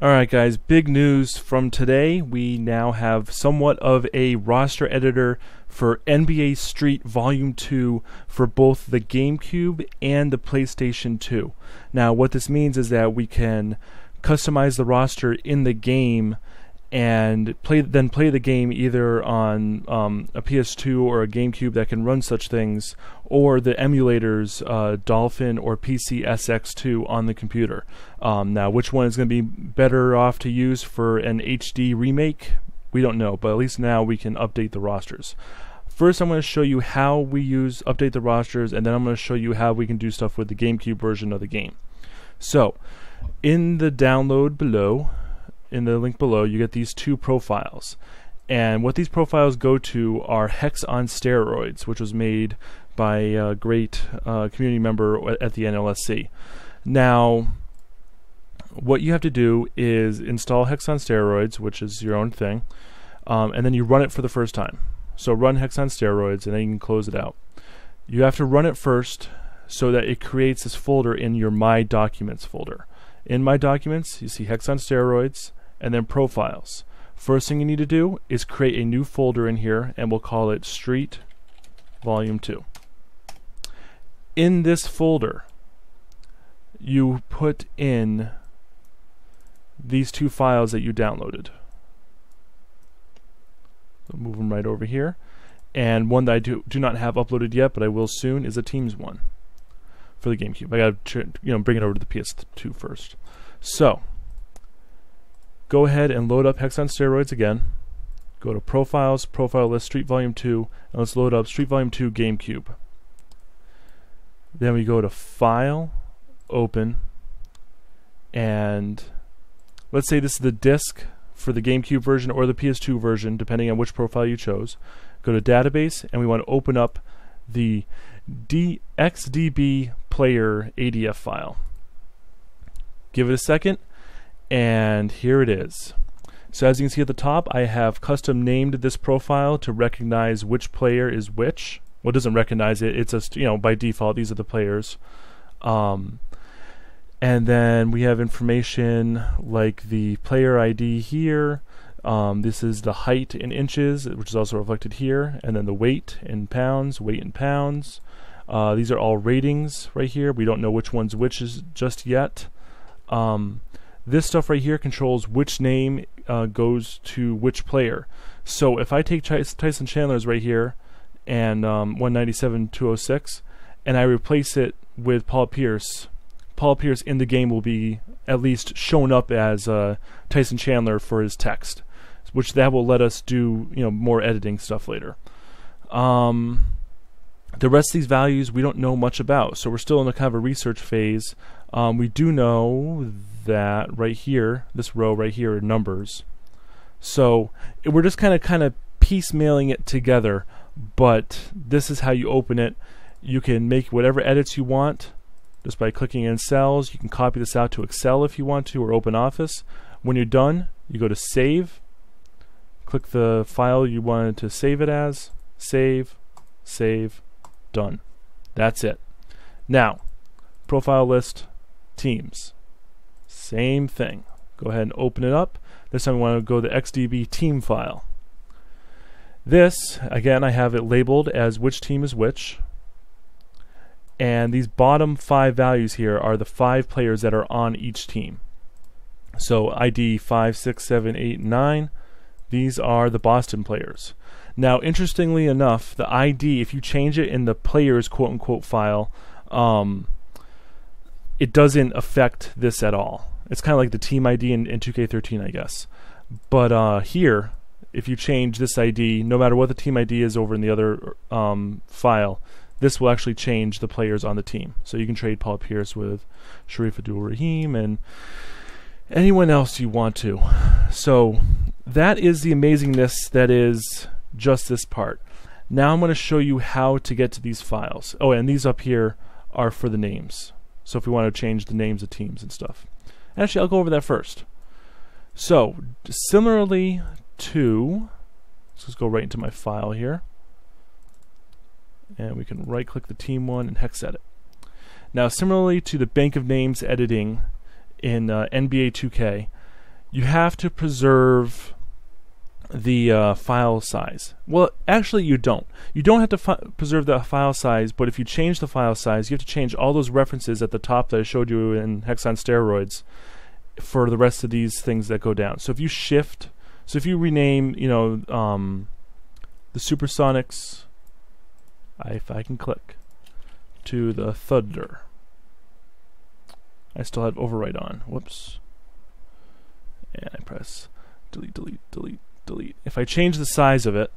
Alright guys, big news from today. We now have somewhat of a roster editor for NBA Street Volume 2 for both the GameCube and the PlayStation 2. Now what this means is that we can customize the roster in the game and play the game either on a PS2 or a GameCube that can run such things, or the emulators Dolphin or PCSX2 on the computer. Now which one is going to be better off to use for an HD remake, we don't know, but at least now we can update the rosters. First I'm going to show you how we update the rosters, and then I'm going to show you how we can do stuff with the GameCube version of the game. So in the download below, in the link below, you get these two profiles, and what these profiles go to are Hex on Steroids, which was made by a great community member at the NLSC. Now what you have to do is install Hex on Steroids, which is your own thing, and then you run it for the first time. So run Hex on Steroids and then you can close it out. You have to run it first so that it creates this folder in your My Documents folder. In My Documents you see Hex on Steroids and then Profiles. First thing you need to do is create a new folder in here, and we'll call it Street Volume 2. In this folder you put in these two files that you downloaded. So move them right over here, and one that I do not have uploaded yet but I will soon is a Teams one for the GameCube. I gotta bring it over to the PS2 first. So go ahead and load up Hex on Steroids again. Go to Profiles, Profile List, Street Volume 2, and let's load up Street Volume 2 GameCube. Then we go to File, Open, and let's say this is the disc for the GameCube version or the PS2 version, depending on which profile you chose. Go to Database, and we want to open up the XDB Player ADF file. Give it a second, and here it is. So as you can see at the top, I have custom named this profile to recognize which player is which. Well, it doesn't recognize it, it's just, by default these are the players. And then we have information like the player ID here. This is the height in inches, which is also reflected here, and then the weight in pounds, These are all ratings right here. We don't know which one's which is just yet. This stuff right here controls which name goes to which player. So if I take Tyson Chandler's right here and 197.206 and I replace it with Paul Pierce in the game will be at least shown up as Tyson Chandler for his text, which that will let us do more editing stuff later. The rest of these values we don't know much about, so we're still in a kind of a research phase. We do know that right here, this row right here, are numbers. So we're just kind of piecemealing it together, but this is how you open it. You can make whatever edits you want just by clicking in cells. You can copy this out to Excel if you want to, or OpenOffice. When you're done, you go to Save, click the file you wanted to save it as, save, done. That's it. Now, profile list, teams. Same thing. Go ahead and open it up. This time we want to go to the XDB team file. This, again, I have it labeled as which team is which. And these bottom 5 values here are the 5 players that are on each team. So ID 5, 6, 7, 8, 9. These are the Boston players. Now, interestingly enough, the ID, if you change it in the players quote-unquote file, it doesn't affect this at all. It's kind of like the team ID in 2K13, I guess. But here, if you change this ID, no matter what the team ID is over in the other file, this will actually change the players on the team. So you can trade Paul Pierce with Sharif Abdul-Rahim and anyone else you want to. So that is the amazingness that is just this part. Now I'm going to show you how to get to these files. Oh, and these up here are for the names. So if we want to change the names of teams and stuff. Actually, I'll go over that first. So similarly to, let's just go right into my file here. And we can right click the team one and hex edit. Now similarly to the bank of names editing in NBA 2K, you have to preserve the file size. Well, actually you don't. You don't have to preserve the file size, but if you change the file size, you have to change all those references at the top that I showed you in Hex on Steroids for the rest of these things that go down. So if you shift, so if you rename, you know, the Supersonics, if I can click, to the Thunder. I still have overwrite on. Whoops. And I press delete, delete, delete, delete. If I change the size of it,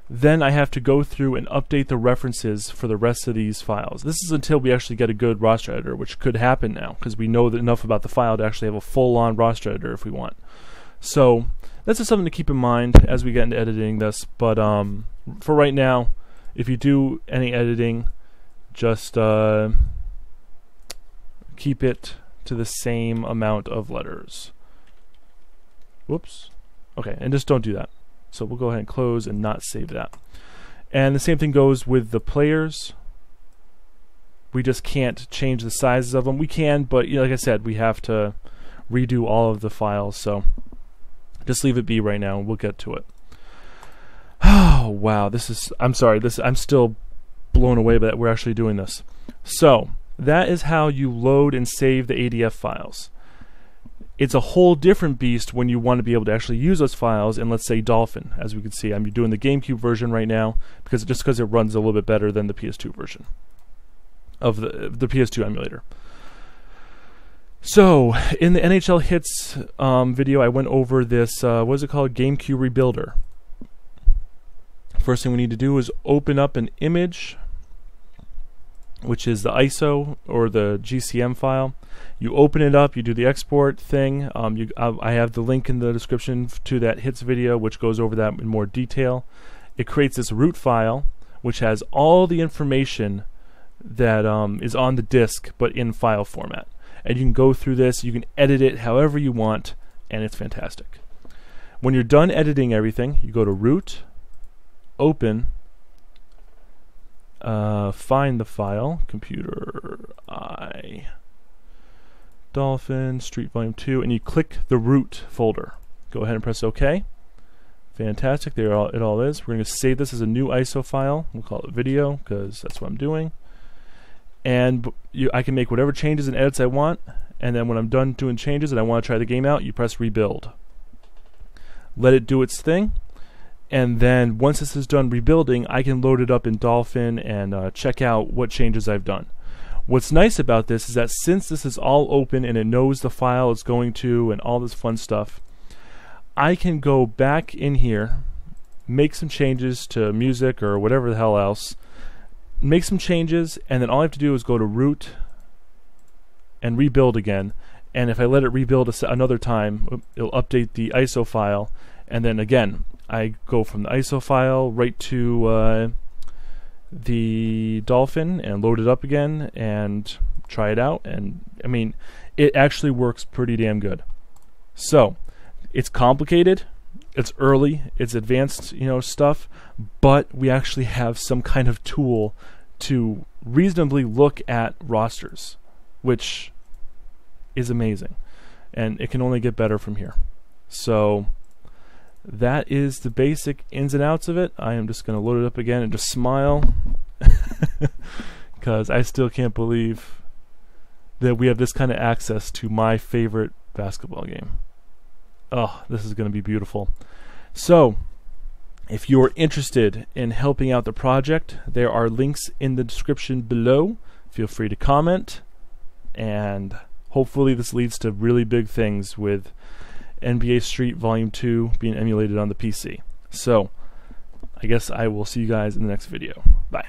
then I have to go through and update the references for the rest of these files. This is until we actually get a good roster editor, which could happen now, because we know enough about the file to actually have a full-on roster editor if we want. So that's just something to keep in mind as we get into editing this. But for right now, if you do any editing, just keep it to the same amount of letters. Whoops. Okay, and just don't do that. So we'll go ahead and close and not save that. And the same thing goes with the players. We just can't change the sizes of them. We can, but you know, like I said, we have to redo all of the files. So just leave it be right now, and we'll get to it. Oh wow, this is. I'm sorry. I'm still blown away that we're actually doing this. So that is how you load and save the ADF files. It's a whole different beast when you want to be able to actually use those files in, let's say, Dolphin. As we can see, I'm doing the GameCube version right now because it runs a little bit better than the PS2 version of the PS2 emulator. So in the NHL Hits video, I went over this, what is it called? GameCube Rebuilder. First thing we need to do is open up an image, which is the ISO or the GCM file. You open it up, you do the export thing. I have the link in the description to that Hits video, which goes over that in more detail. It creates this root file, which has all the information that is on the disk, but in file format. And you can go through this, you can edit it however you want, and it's fantastic. When you're done editing everything, you go to Root, Open, find the file, Computer I, Dolphin, Street Volume 2, and you click the root folder. Go ahead and press OK. Fantastic, there it all is. We're going to save this as a new ISO file. We'll call it video because that's what I'm doing. And I can make whatever changes and edits I want, and then when I'm done doing changes and I want to try the game out, you press Rebuild. Let it do its thing, and then once this is done rebuilding, I can load it up in Dolphin and check out what changes I've done. What's nice about this is that since this is all open and it knows the file it's going to and all this fun stuff, I can go back in here, make some changes to music or whatever the hell else, make some changes, and then all I have to do is go to Root and rebuild again. And if I let it rebuild another time, it'll update the ISO file, and then again I go from the ISO file right to the Dolphin and load it up again and try it out. And I mean, it actually works pretty damn good. So it's complicated, it's early, it's advanced, you know, stuff, but we actually have some kind of tool to reasonably look at rosters, which is amazing, and it can only get better from here. So that is the basic ins and outs of it. I am just going to load it up again and just smile because I still can't believe that we have this kind of access to my favorite basketball game. Oh, this is going to be beautiful. So if you're interested in helping out the project, there are links in the description below. Feel free to comment, and hopefully this leads to really big things with NBA Street Volume 2 being emulated on the PC. So I guess I will see you guys in the next video. Bye.